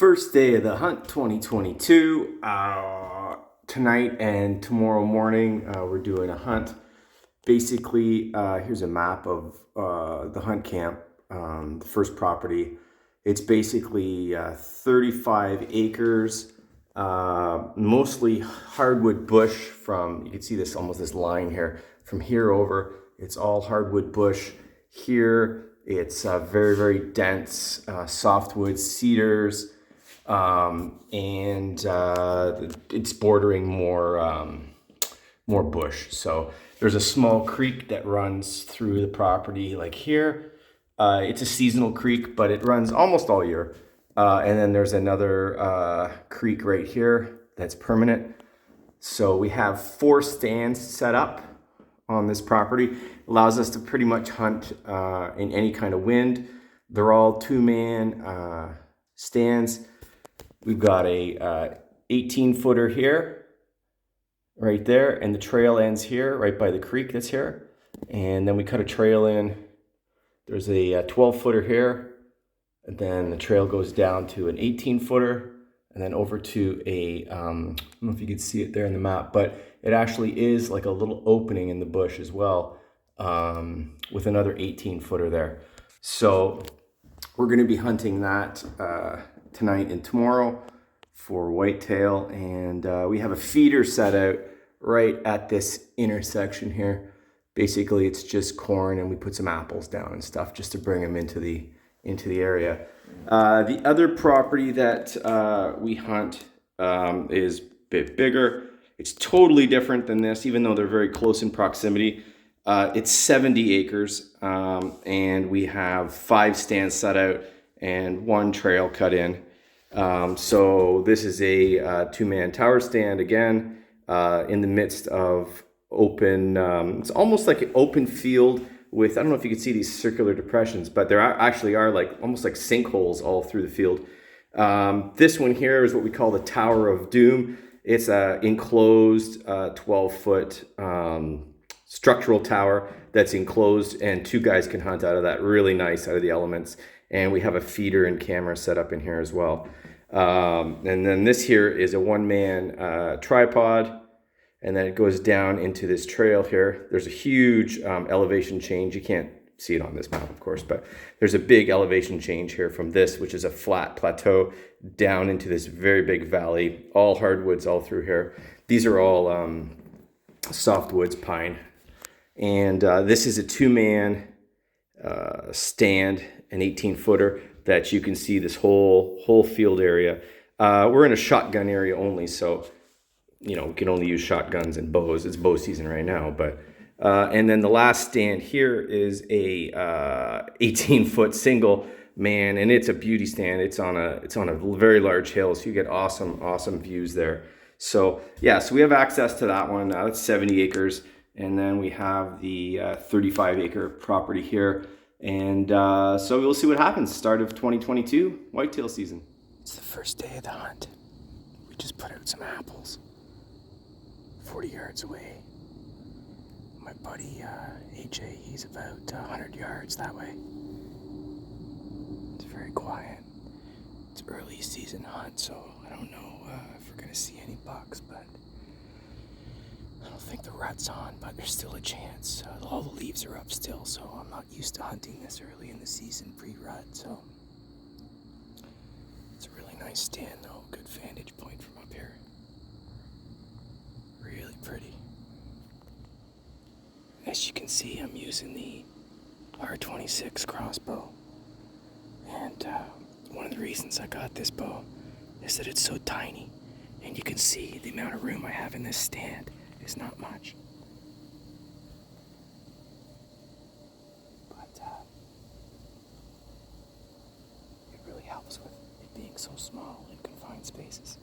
First day of the hunt 2022. Tonight and tomorrow morning, we're doing a hunt. Basically, here's a map of the hunt camp, the first property. It's basically 35 acres, mostly hardwood bush from, you can see this, almost this line here. From here over, it's all hardwood bush. Here, it's very, very dense softwood cedars. It's bordering more bush. So there's a small creek that runs through the property like here. It's a seasonal creek, but it runs almost all year. And then there's another creek right here that's permanent. So we have 4 stands set up on this property. Allows us to pretty much hunt in any kind of wind. They're all 2-man stands. We've got a 18-footer here, right there, and the trail ends here, right by the creek that's here. And then we cut a trail in. There's a 12-footer here, and then the trail goes down to an 18-footer, and then over to a, I don't know if you can see it there in the map, but it actually is like a little opening in the bush as well, with another 18-footer there. So we're going to be hunting that tonight and tomorrow for whitetail, and we have a feeder set out right at this intersection here. Basically, it's just corn, and we put some apples down and stuff just to bring them into the area. The other property that we hunt is a bit bigger. It's totally different than this, even though they're very close in proximity. It's 70 acres, and we have 5 stands set out and 1 trail cut in. So this is a 2-man tower stand again, in the midst of open, it's almost like an open field with, I don't know if you can see these circular depressions, but there actually are like almost like sinkholes all through the field. This one here is what we call the Tower of Doom. It's a enclosed 12-foot structural tower that's enclosed, and 2 guys can hunt out of that. Really nice, out of the elements. And we have a feeder and camera set up in here as well. And then this here is a 1-man tripod, and then it goes down into this trail here. There's a huge elevation change. You can't see it on this map, of course, but there's a big elevation change here from this, which is a flat plateau, down into this very big valley. All hardwoods all through here. These are all softwoods, pine. And this is a 2-man stand, an 18-footer, that you can see this whole field area. We're in a shotgun area only, so we can only use shotguns and bows. It's bow season right now, but and then the last stand here is a 18-foot single man, and it's a beauty stand. It's on a very large hill, so you get awesome views there. So yeah, so we have access to that one. That's 70 acres, and then we have the 35-acre property here. And so we'll see what happens. Start of 2022 whitetail season. It's the first day of the hunt. We just put out some apples 40 yards away. My buddy AJ, he's about 100 yards that way. It's very quiet. It's early season hunt, so I don't know if we're gonna see any bucks, but I don't think the rut's on, but there's still a chance. All the leaves are up still, so I'm not used to hunting this early in the season pre-rut, so it's a really nice stand though. Good vantage point from up here. Really pretty. As you can see, I'm using the R26 crossbow, and one of the reasons I got this bow is that it's so tiny, and you can see the amount of room I have in this stand is not much. But it really helps with it being so small in confined spaces.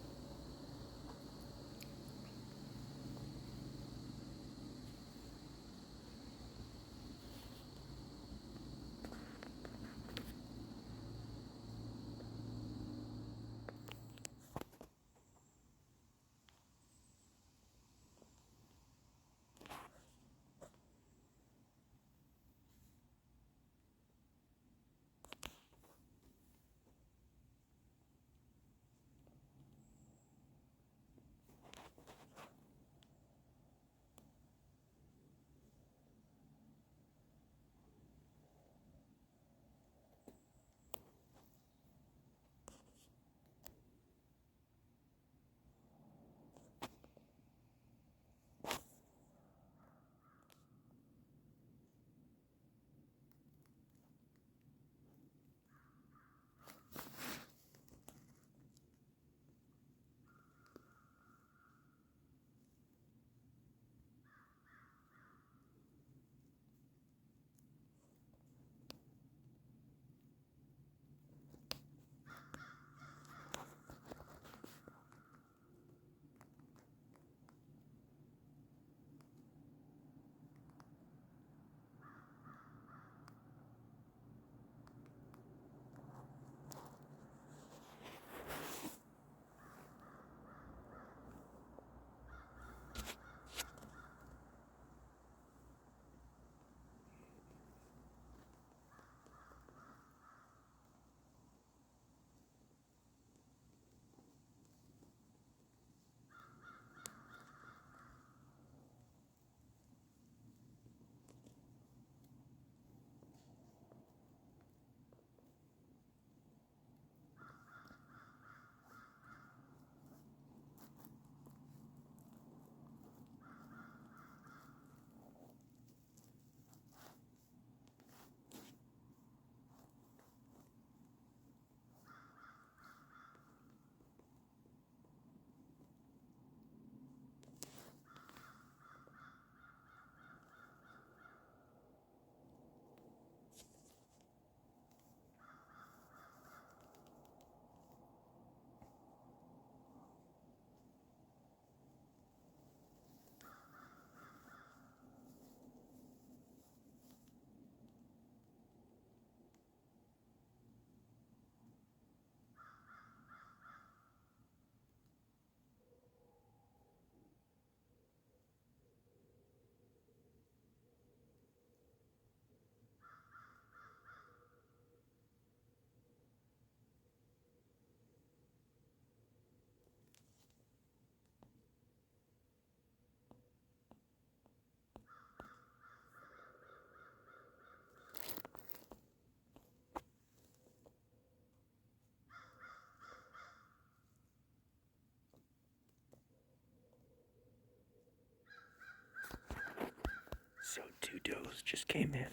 does just came in,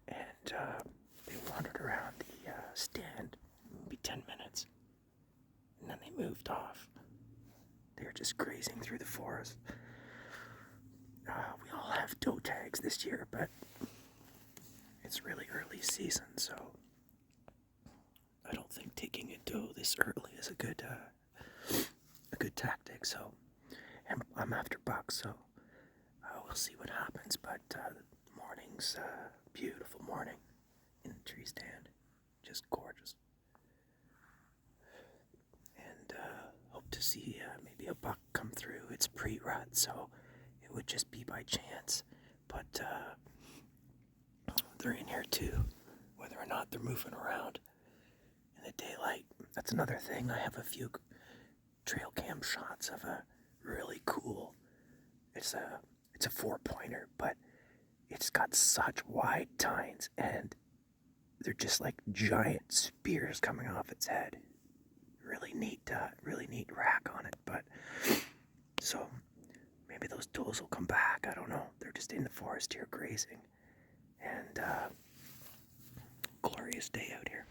and they wandered around the stand, maybe 10 minutes, and then they moved off. They were just grazing through the forest. We all have doe tags this year, but it's really early season, so I don't think taking a doe this early is a good tactic. So, and I'm after bucks, so we'll see what happens. But the morning's beautiful morning in the tree stand, just gorgeous. And hope to see maybe a buck come through. It's pre-rut, so it would just be by chance. But they're in here too, whether or not they're moving around in the daylight. That's another thing. I have a few trail cam shots of a really cool. It's a 4-pointer, but it's got such wide tines, and they're just like giant spears coming off its head. Really neat rack on it. But so maybe those does will come back. I don't know. They're just in the forest here grazing, and glorious day out here.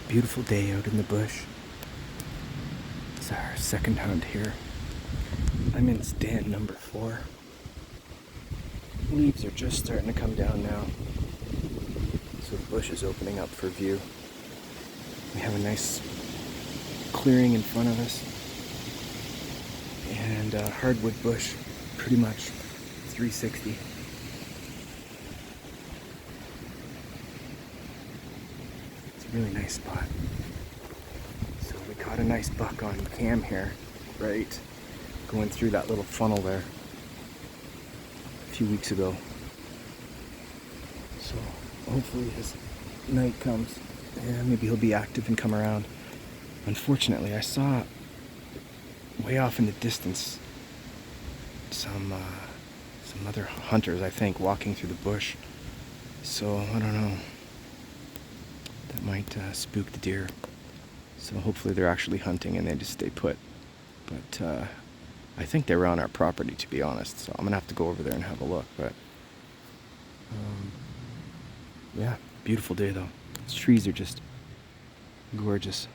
Beautiful day out in the bush. It's our second hunt here. I'm in stand number 4. Leaves are just starting to come down now, so the bush is opening up for view. We have a nice clearing in front of us, and a hardwood bush, pretty much 360. It's a really nice spot. So we caught a nice buck on cam here, right, going through that little funnel there a few weeks ago. So hopefully as night comes, maybe he'll be active and come around. Unfortunately, I saw way off in the distance some other hunters, I think, walking through the bush. So I don't know. That might spook the deer. So hopefully they're actually hunting and they just stay put. But I think they were on our property, to be honest. So I'm gonna have to go over there and have a look. But yeah, beautiful day though. These trees are just gorgeous.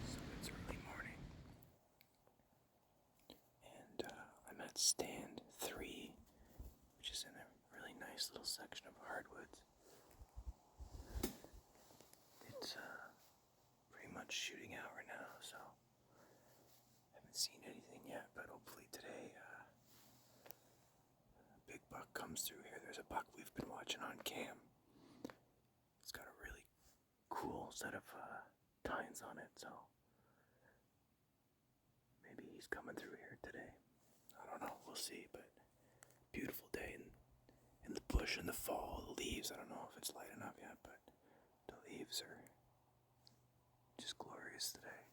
So it's early morning, and I'm at stand 3, which is in a really nice little section of hardwoods. It's pretty much shooting out right now, so I haven't seen anything yet, but hopefully today a big buck comes through here. There's a buck we've been watching on cam. It's got a really cool set of tines on it, so maybe he's coming through here today. I don't know, we'll see, but beautiful day in the bush in the fall. The leaves, I don't know if it's light enough yet, but the leaves are just glorious today.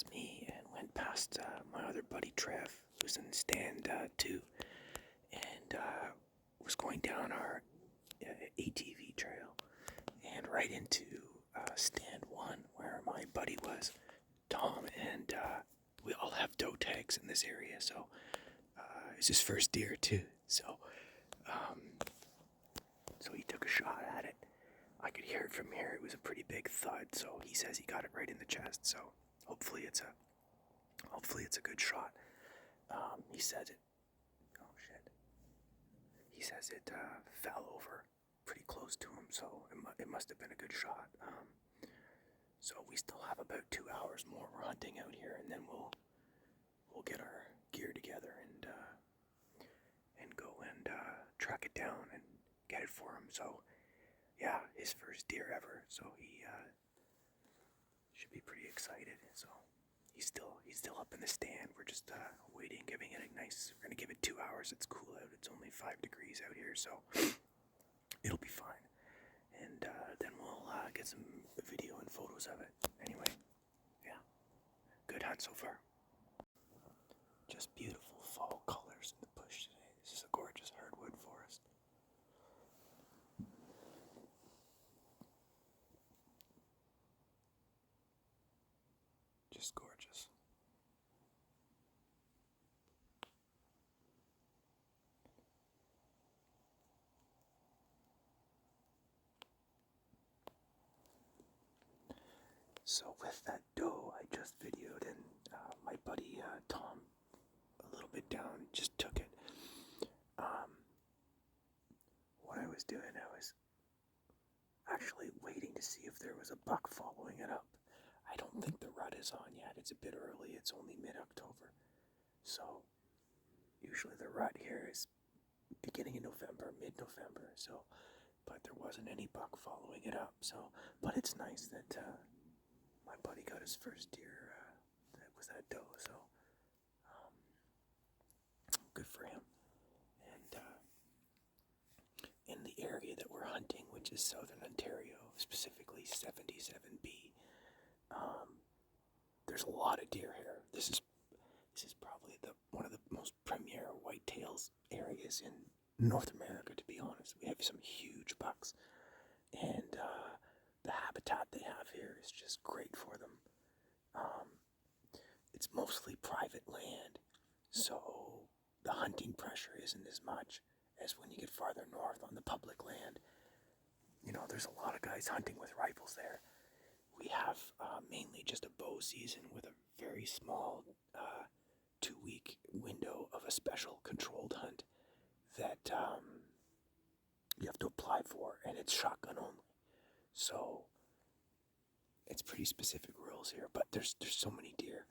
past me and went past my other buddy Trev, who's in stand 2, and was going down our ATV trail and right into stand 1 where my buddy was, Tom, and we all have doe tags in this area, so it's his first deer too. So he took a shot at it. I could hear it from here. It was a pretty big thud, so he says he got it right in the chest. So hopefully it's a good shot. He says it. Oh shit. He says it fell over pretty close to him, so it must have been a good shot. So we still have about 2 hours more. We're hunting out here, and then we'll get our gear together and go and track it down and get it for him. So yeah, his first deer ever. So he should be pretty excited. So he's still up in the stand. We're just waiting, giving it a nice. We're gonna give it 2 hours. It's cool out. It's only 5 degrees out here, so it'll be fine. And then we'll get some video and photos of it. Anyway, yeah, good hunt so far. Just beautiful fall colors in the bush today. This is a gorgeous hardwood forest. Just gorgeous. So with that doe I just videoed, and my buddy Tom, a little bit down, just took it. What I was doing, I was actually waiting to see if there was a buck following it up. I don't think the rut is on yet. It's a bit early. It's only mid-October. So usually the rut here is beginning in November, mid-November. So, but there wasn't any buck following it up. So, but it's nice that my buddy got his first deer. That was that doe. So good for him. And in the area that we're hunting, which is southern Ontario, specifically 77B, there's a lot of deer here. This is probably one of the most premier whitetails areas in North America, to be honest. We have some huge bucks, and the habitat they have here is just great for them. It's mostly private land, so the hunting pressure isn't as much as when you get farther north on the public land. You know, there's a lot of guys hunting with rifles there. We have mainly just a bow season with a very small 2-week window of a special controlled hunt that you have to apply for, and it's shotgun only. So it's pretty specific rules here, but there's so many deer.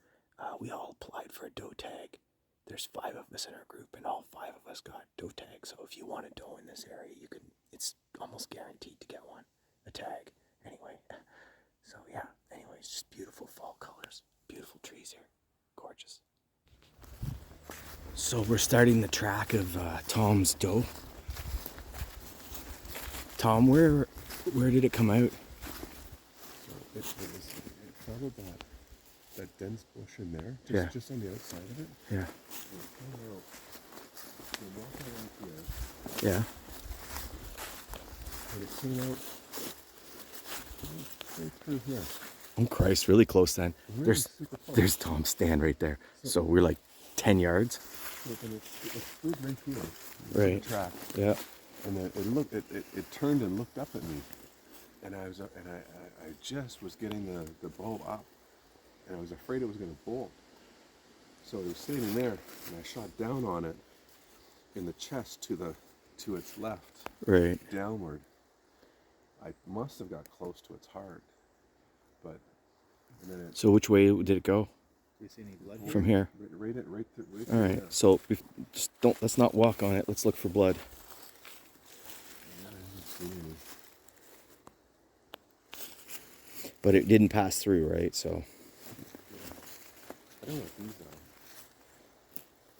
We all applied for a doe tag. There's 5 of us in our group, and all 5 of us got doe tags. So if you want a doe in this area, you can. It's almost guaranteed to get one, a tag. Anyway, so yeah. Anyways, just beautiful fall colors, beautiful trees here, gorgeous. So we're starting the track of Tom's doe. Tom, where did it come out? So it followed that dense bush in there, just on the outside of it. Yeah. And it came out. So walk around here, Yeah. and it came out right through here. Oh Christ, really close then. Really super close. There's Tom's stand right there. So we're like 10 yards. And it stood right here. Right. The track. Yeah. And it turned and looked up at me, and I just was getting the bow up, and I was afraid it was going to bolt. So it was sitting there, and I shot down on it in the chest to its left, Right. downward. I must have got close to its heart, but and then it So which way did it go? Do you see any blood? From here. right All through right. there. So just don't. Let's not walk on it. Let's look for blood. I didn't see any. But it didn't pass through, right? So. I don't know what these are.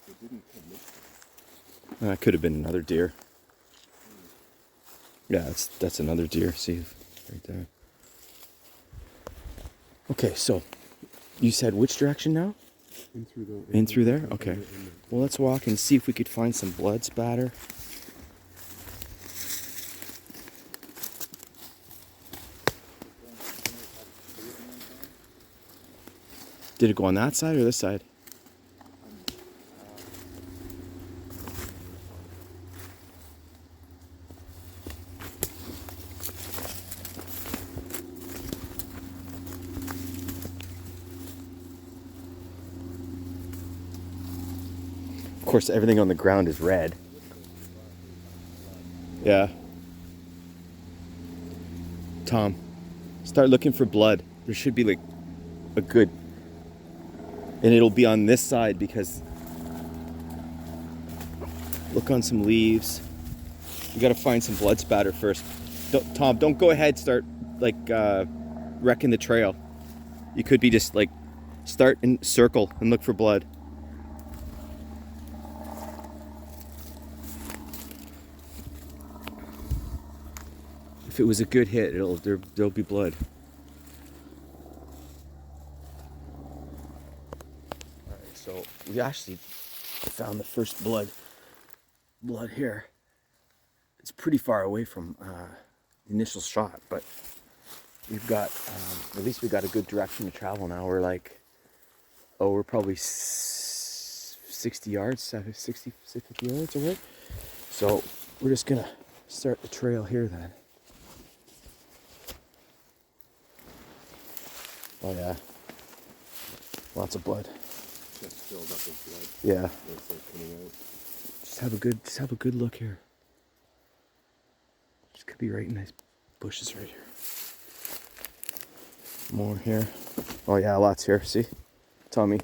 It didn't come this way. That could have been another deer. Yeah, that's another deer. See, right there. Okay, so You said which direction now? In through the. In through there? in Okay. the- Well, let's walk and see if we could find some blood spatter. Did it go on that side or this side? Of course, everything on the ground is red. Yeah. Tom, start looking for blood. There should be like a good... And it'll be on this side because... Look on some leaves. You gotta find some blood spatter first. Tom, don't go ahead, start like wrecking the trail. You could be just like, start and circle and look for blood. If it was a good hit, there'll be blood. All right, so we actually found the first blood here. It's pretty far away from the initial shot, but we've got at least we got a good direction to travel now. We're like, we're probably 60 yards, 50 yards away. So we're just gonna start the trail here then. Oh yeah, lots of blood. Just filled up with blood. Yeah. It's like coming out. Just have a good look here. Just could be right in these bushes right here. More here. Oh yeah, lots here. See, Tommy. Yeah.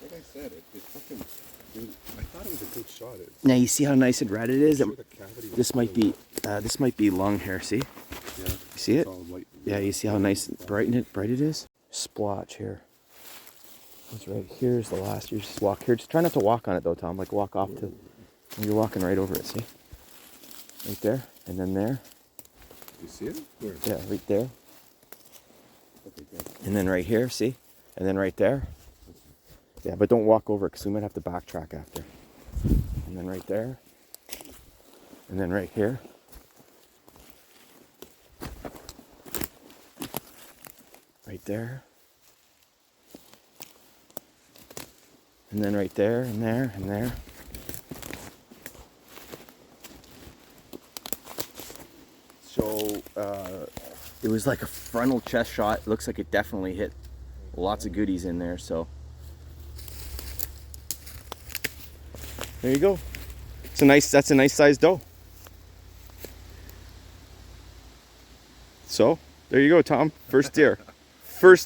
Like I said, it fucking. I thought it was a good shot. Now you see how nice and red it is. Sure the cavity was This might filled be lung here. See, up. Yeah. you see it? It's all white. Yeah, you see how nice and bright it is. Splotch here. It's right here's the last. You just walk here. Just try not to walk on it though, Tom. Like walk off to. You're walking right over it. See, right there, and then there. You see it? Where? Yeah, right there. Okay, good. And then right here, see? And then right there. Yeah, but don't walk over it because we might have to backtrack after. And then right there. And then right here. Right there. And then right there, and there, and there. So, it was like a frontal chest shot. It looks like it definitely hit lots of goodies in there, so. There you go. That's a nice sized doe. So, there you go, Tom. First deer.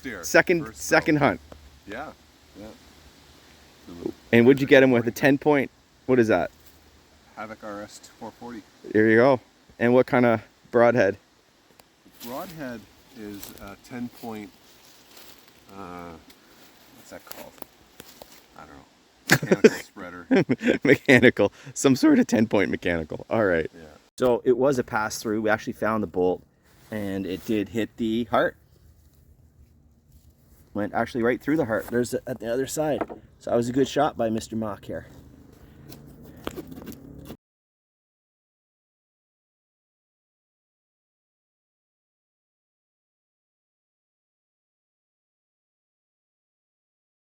deer. Second hunt. Yeah. Yeah. And what'd you get him with? A 10-point, what is that? Havoc RS 440. There you go. And what kind of broadhead? Broadhead is a 10-point. What's that called? I don't know. Mechanical spreader. Mechanical. Some sort of 10-point mechanical. All right. Yeah. So it was a pass through. We actually found the bolt and it did hit the heart. Went actually right through the heart. There's at the other side. So that was a good shot by Mr. Mock here.